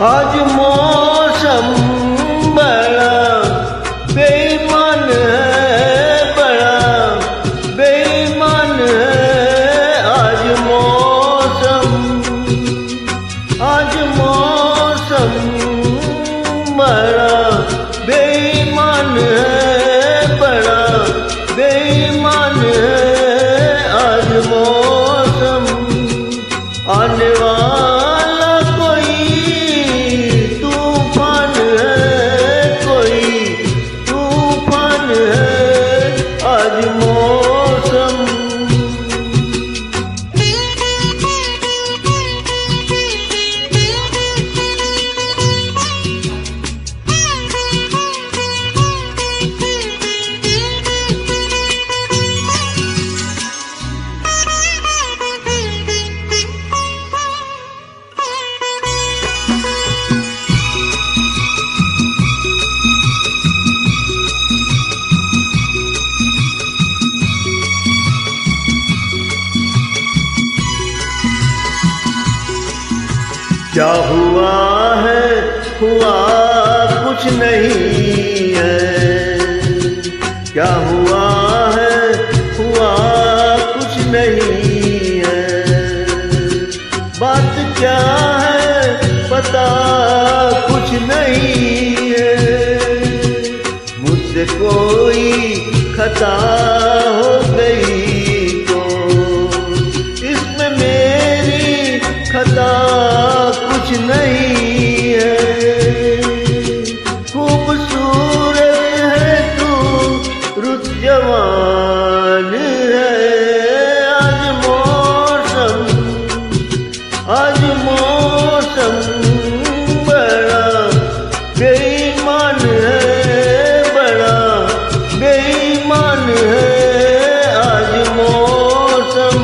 आज मौसम बड़ा बेईमान है, बड़ा बेईमान है। आज मौसम बड़ा बेईमान है, बड़ा बेईमान है। आज मौसम आने वाला कोई तूफान है, कोई तूफान है। आज मौसम क्या हुआ है, हुआ कुछ नहीं है। क्या हुआ है, हुआ कुछ नहीं है। बात क्या है पता कुछ नहीं है। मुझसे कोई खता हो गई तो इसमें मेरी खता कुछ नहीं है। खूबसूरत है तू, रुत जवान है। आज मौसम बड़ा बेईमान है, बड़ा बेईमान है। आज मौसम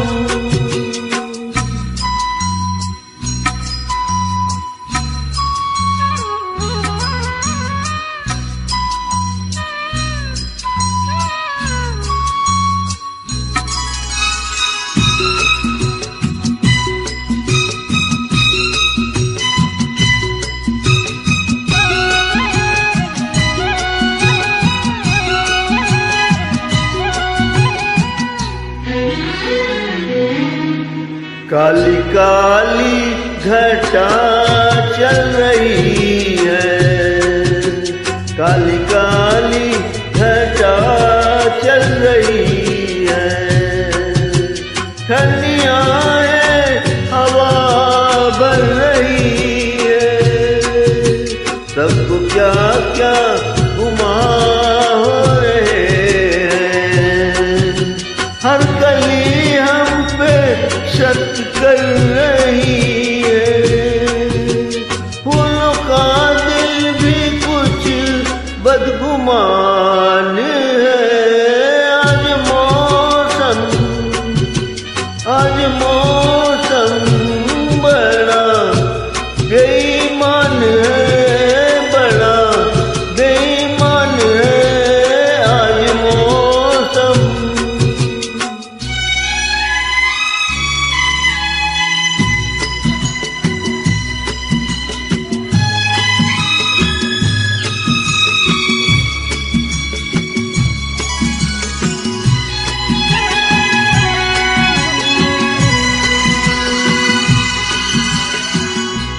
काली काली घटा चल रही है, काली काली घटा चल रही है। ठंडियां है, हवा बन रही है। सबको क्या क्या गुमा हो रहे हैं। हर कली हम पे शक कर रही है। फूलों का दिल भी कुछ बदगुमान है। आज मौसम बड़ा बेईमान है, बड़ा बेईमान है। आज मौसम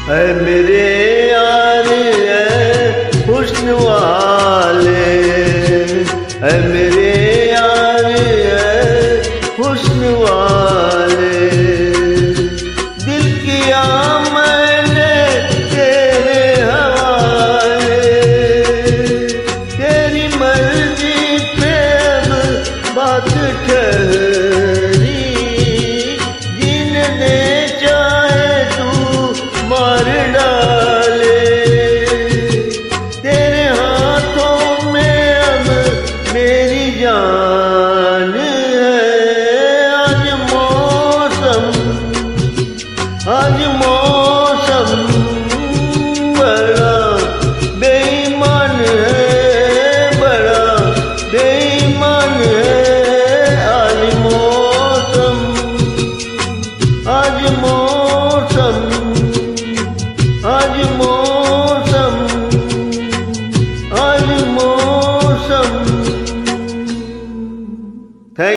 है मेरे यार है हुस्न वाले, है मेरे यार है हुस्न वाले।